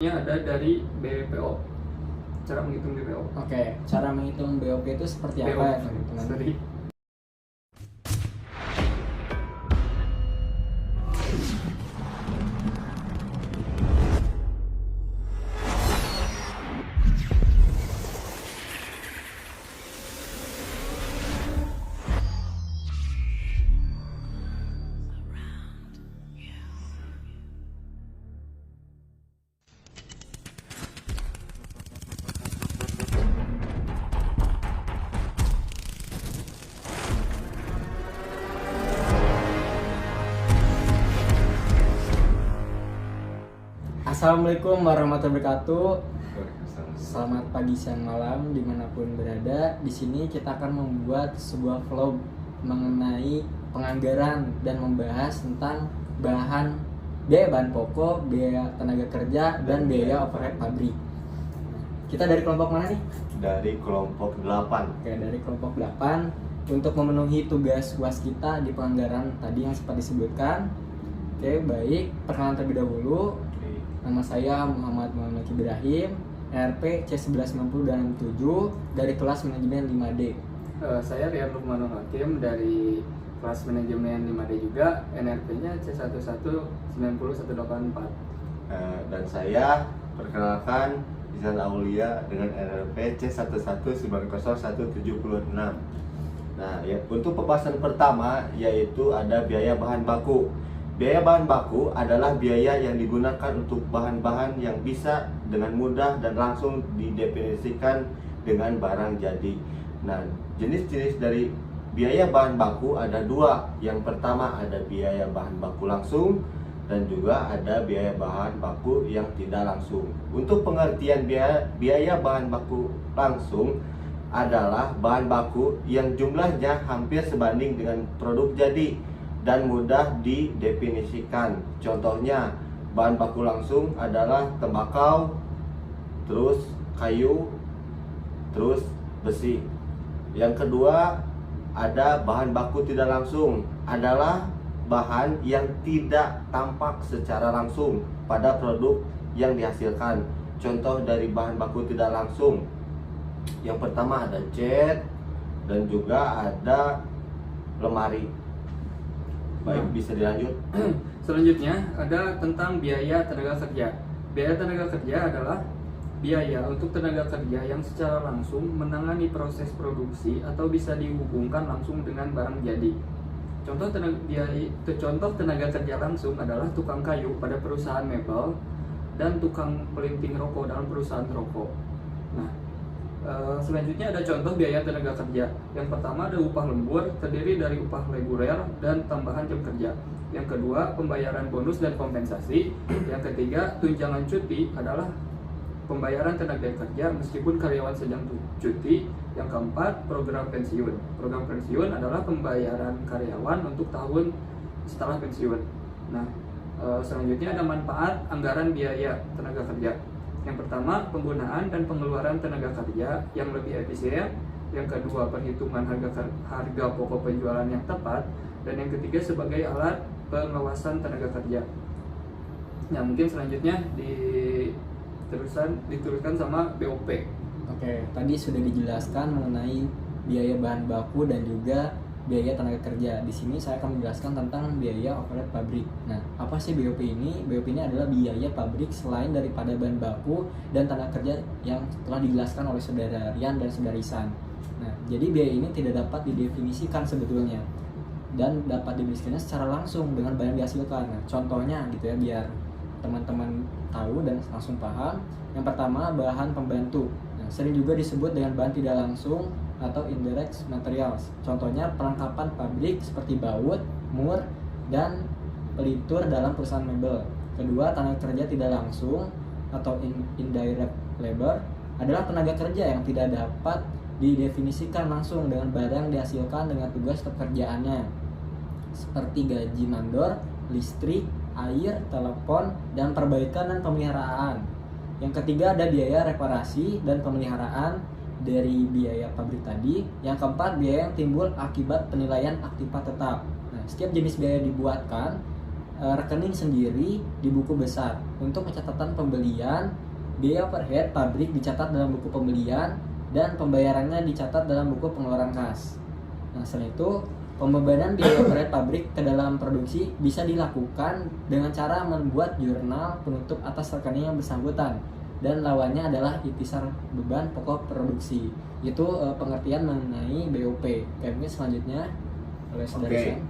selanjutnya ada dari BPO. Cara menghitung BPO. Oke, cara menghitung BOP itu seperti BO. apa ya teman-teman? Sorry. Assalamualaikum warahmatullahi wabarakatuh. Selamat pagi, siang, malam dimanapun berada. Di sini kita akan membuat sebuah vlog mengenai penganggaran dan membahas tentang biaya bahan pokok, biaya tenaga kerja, dan biaya overhead pabrik. Kita dari kelompok mana nih? Dari kelompok 8. Oke, dari kelompok 8 untuk memenuhi tugas UAS kita di penganggaran tadi yang sempat disebutkan. Oke, baik. Perkenalan terlebih dahulu. Nama saya Muhammad Ibrahim, NRP C1190-7 dari kelas manajemen 5D. Saya Rian Lukmanul Hakim dari kelas manajemen 5D juga, NRP-nya C1190-184. Dan saya perkenalkan Izan Aulia dengan NRP C1190-176. Nah, ya, untuk pembahasan pertama yaitu ada biaya bahan baku. Biaya bahan baku adalah biaya yang digunakan untuk bahan-bahan yang bisa dengan mudah dan langsung didefinisikan dengan barang jadi. Nah, jenis-jenis dari biaya bahan baku ada dua. Yang pertama ada biaya bahan baku langsung dan juga ada biaya bahan baku yang tidak langsung. Untuk pengertian biaya bahan baku langsung adalah bahan baku yang jumlahnya hampir sebanding dengan produk jadi dan mudah didefinisikan. Contohnya, bahan baku langsung adalah tembakau, terus kayu, terus besi. Yang kedua, ada bahan baku tidak langsung, adalah bahan yang tidak tampak secara langsung pada produk yang dihasilkan. Contoh dari bahan baku tidak langsung, yang pertama ada cat dan juga ada lemari. Baik, bisa dilanjut. Selanjutnya ada tentang biaya tenaga kerja. Biaya tenaga kerja adalah biaya untuk tenaga kerja yang secara langsung menangani proses produksi atau bisa dihubungkan langsung dengan barang jadi. Contoh tenaga kerja langsung adalah tukang kayu pada perusahaan mebel dan tukang pelinting rokok dalam perusahaan rokok. Nah, selanjutnya ada contoh biaya tenaga kerja. Yang pertama ada upah lembur, terdiri dari upah reguler dan tambahan jam kerja. Yang kedua, pembayaran bonus dan kompensasi. Yang ketiga, tunjangan cuti adalah pembayaran tenaga kerja meskipun karyawan sedang cuti. Yang keempat, program pensiun. Program pensiun adalah pembayaran karyawan untuk tahun setelah pensiun. Nah, selanjutnya ada manfaat anggaran biaya tenaga kerja. Yang pertama, penggunaan dan pengeluaran tenaga kerja yang lebih efisien. Yang kedua, perhitungan harga pokok penjualan yang tepat. Dan yang ketiga, sebagai alat pengawasan tenaga kerja. Nah, mungkin selanjutnya diteruskan sama BOP. Oke, tadi sudah dijelaskan mengenai biaya bahan baku dan juga biaya tenaga kerja. Di sini saya akan menjelaskan tentang biaya overhead pabrik. Nah, apa sih BOP ini? BOP ini adalah biaya pabrik selain daripada bahan baku dan tenaga kerja yang telah dijelaskan oleh saudara Rian dan saudara Isan. Nah, jadi biaya ini tidak dapat didefinisikan sebetulnya dan dapat didefinisikannya secara langsung dengan barang dihasilkan. Nah, contohnya gitu ya biar teman-teman tahu dan langsung paham. Yang pertama, bahan pembantu. Nah, sering juga disebut dengan bahan tidak langsung atau indirect materials. Contohnya perlengkapan pabrik seperti baut, mur, dan pelitur dalam perusahaan mebel. Kedua, tenaga kerja tidak langsung atau indirect labor adalah tenaga kerja yang tidak dapat didefinisikan langsung dengan barang dihasilkan dengan tugas pekerjaannya seperti gaji mandor, listrik, air, telepon, dan perbaikan dan pemeliharaan. Yang ketiga ada biaya reparasi dan pemeliharaan dari biaya pabrik tadi. Yang keempat, biaya yang timbul akibat penilaian aktiva tetap. Nah, setiap jenis biaya dibuatkan rekening sendiri di buku besar. Untuk pencatatan pembelian, biaya overhead pabrik dicatat dalam buku pembelian dan pembayarannya dicatat dalam buku pengeluaran kas. Nah, selain itu, pembebanan biaya overhead pabrik ke dalam produksi bisa dilakukan dengan cara membuat jurnal penutup atas rekening yang bersangkutan, dan lawannya adalah ikhtisar beban pokok produksi. Itu pengertian mengenai BOP. Oke, mungkin selanjutnya oleh saudara Sam.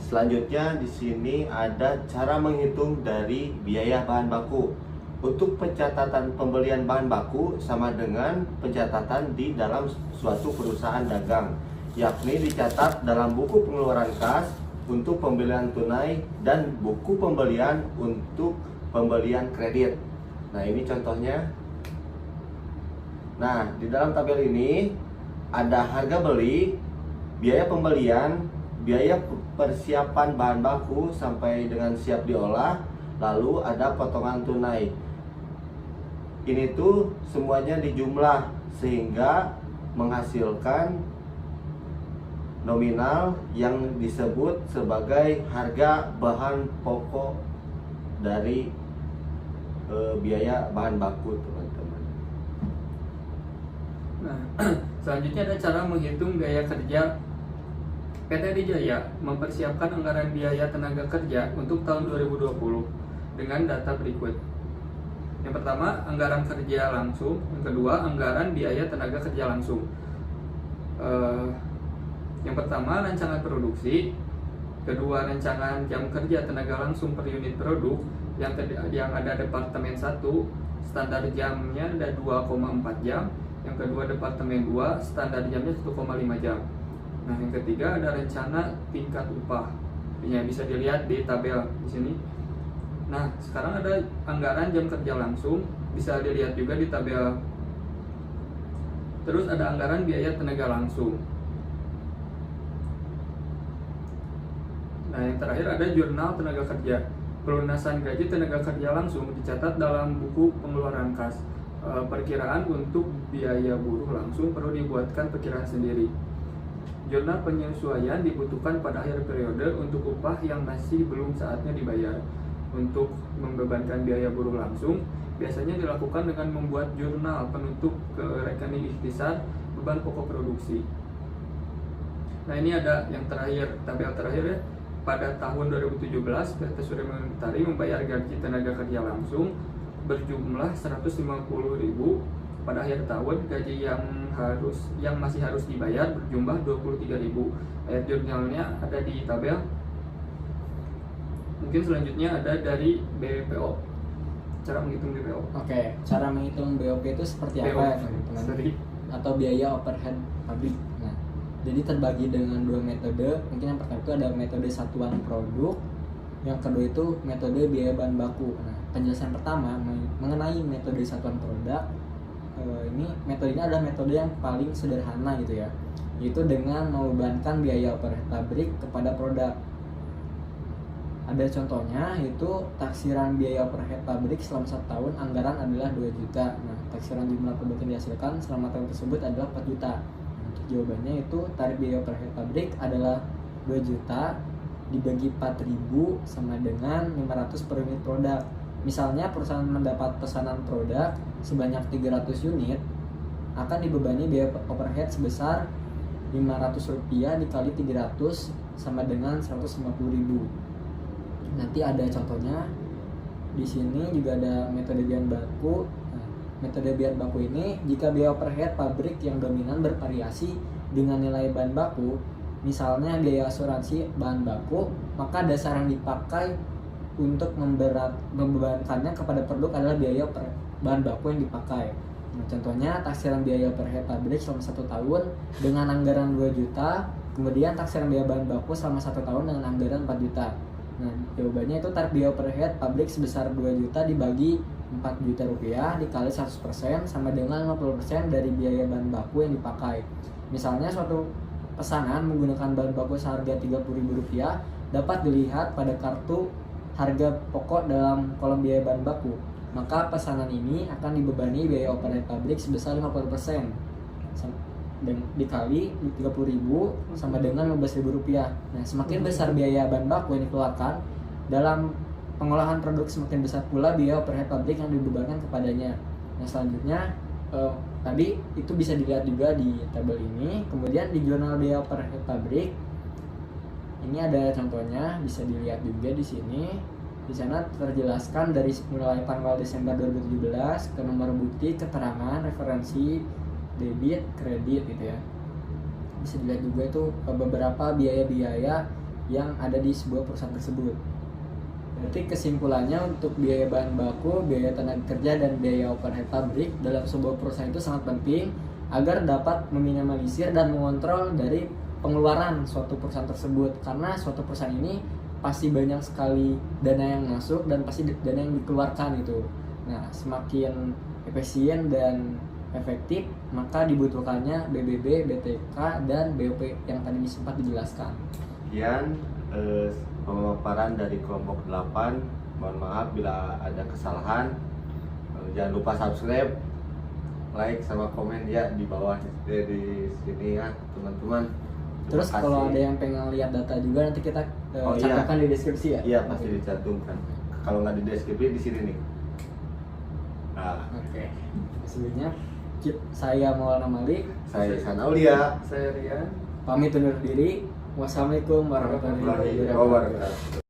Selanjutnya di sini ada cara menghitung dari biaya bahan baku. Untuk pencatatan pembelian bahan baku sama dengan pencatatan di dalam suatu perusahaan dagang, yakni dicatat dalam buku pengeluaran kas untuk pembelian tunai dan buku pembelian untuk pembelian kredit. Nah, ini contohnya. Nah, di dalam tabel ini ada harga beli, biaya pembelian, biaya persiapan bahan baku sampai dengan siap diolah, lalu ada potongan tunai. Ini tuh semuanya dijumlah sehingga menghasilkan nominal yang disebut sebagai harga bahan pokok dari biaya bahan baku, teman-teman. Nah, selanjutnya ada cara menghitung biaya kerja. PT Dijaya mempersiapkan anggaran biaya tenaga kerja untuk tahun 2020 dengan data berikut. Yang pertama, anggaran kerja langsung. Yang kedua, anggaran biaya tenaga kerja langsung. Yang pertama, rancangan produksi. Kedua, rancangan jam kerja tenaga langsung per unit produk. Yang ada departemen 1, standar jamnya ada 2,4 jam. Yang kedua, departemen 2, standar jamnya 1,5 jam. Nah, yang ketiga ada rencana tingkat upah. Ya, bisa dilihat di tabel di sini. Nah, sekarang ada anggaran jam kerja langsung, bisa dilihat juga di tabel. Terus ada anggaran biaya tenaga langsung. Nah, yang terakhir ada jurnal tenaga kerja. Pelunasan gaji tenaga kerja langsung dicatat dalam buku pengeluaran kas. Perkiraan untuk biaya buruh langsung perlu dibuatkan perkiraan sendiri. Jurnal penyesuaian dibutuhkan pada akhir periode untuk upah yang masih belum saatnya dibayar. Untuk membebankan biaya buruh langsung, biasanya dilakukan dengan membuat jurnal penutup ke rekening ikhtisar beban pokok produksi. Nah, ini ada yang terakhir, tabel terakhir ya. Pada tahun 2017, PT Surya Mentari membayar gaji tenaga kerja langsung berjumlah 150.000. Pada akhir tahun, gaji yang masih harus dibayar berjumlah 23.000. Ayat jurnalnya ada di tabel. Mungkin selanjutnya ada dari BPO, cara menghitung BPO. Oke, cara menghitung BOP itu seperti BO, apa ya, teman-teman? Atau biaya overhead pabrik. Nah, jadi terbagi dengan dua metode. Mungkin yang pertama itu ada metode satuan produk, yang kedua itu metode biaya bahan baku. Nah, penjelasan pertama mengenai metode satuan produk, ini metode ini adalah metode yang paling sederhana gitu ya, yaitu dengan membebankan biaya overhead pabrik kepada produk. Ada contohnya, yaitu taksiran biaya overhead pabrik selama 1 tahun anggaran adalah 2 juta. Nah, taksiran jumlah produk yang dihasilkan selama tahun tersebut adalah 4 juta. Untuk jawabannya itu tarif biaya overhead pabrik adalah 2 juta dibagi 4.000 sama dengan 500 per unit produk. Misalnya perusahaan mendapat pesanan produk sebanyak 300 unit, akan dibebani biaya overhead sebesar Rp500 dikali 300 sama dengan 150.000. Nanti ada contohnya. Di sini juga ada metode biaya baku. Nah, metode biaya baku ini jika biaya overhead pabrik yang dominan bervariasi dengan nilai bahan baku, misalnya biaya asuransi bahan baku, maka dasar yang dipakai untuk membebankannya kepada produk adalah biaya bahan baku yang dipakai. Nah, contohnya taksiran biaya overhead pabrik selama 1 tahun dengan anggaran 2 juta, kemudian taksiran biaya bahan baku selama 1 tahun dengan anggaran 4 juta. Nah, jawabannya itu tarif biaya overhead pabrik sebesar 2 juta dibagi 4 juta rupiah dikali 100% sama dengan 50% dari biaya bahan baku yang dipakai. Misalnya suatu pesanan menggunakan bahan baku seharga Rp30.000 dapat dilihat pada kartu harga pokok dalam kolom biaya bahan baku. Maka pesanan ini akan dibebani biaya overhead pabrik sebesar 50% dan dikali 30.000 sama dengan Rp15.000. Nah, semakin besar biaya bahan baku yang dikeluarkan, Dalam pengolahan produk semakin besar pula biaya overhead pabrik yang dibebankan kepadanya. Nah selanjutnya tadi itu bisa dilihat juga di tabel ini. Kemudian di jurnal biaya overhead pabrik ini ada contohnya, bisa dilihat juga di sini. Di sana terjelaskan dari mulai tanggal Desember 2017 ke nomor bukti, keterangan, referensi, debit, kredit gitu ya. Bisa dilihat juga itu beberapa biaya-biaya yang ada di sebuah perusahaan tersebut. Berarti kesimpulannya untuk biaya bahan baku, biaya tenaga kerja, dan biaya overhead pabrik dalam sebuah perusahaan itu sangat penting agar dapat meminimalisir dan mengontrol dari pengeluaran suatu perusahaan tersebut, karena suatu perusahaan ini pasti banyak sekali dana yang masuk dan pasti dana yang dikeluarkan gitu. Nah, semakin efisien dan efektif maka dibutuhkannya BBB, BTK, dan BOP yang tadi sempat dijelaskan. Sekian pemaparan dari kelompok 8. Mohon maaf bila ada kesalahan. Jangan lupa subscribe, like, sama komen ya di bawah di sini ya teman-teman. Terus Terima kalau kasih. ada yang pengen lihat data juga nanti kita Oh, iya. cantumkan di deskripsi ya. Iya pasti dicantumkan. Kalau nggak di deskripsi di sini nih. Nah, Oke. Sebelumnya saya Maulana Malik saya Ihsan Aulia. Saya Rian. pamit undur diri. Wassalamualaikum warahmatullahi wabarakatuh. Wabarakatuh.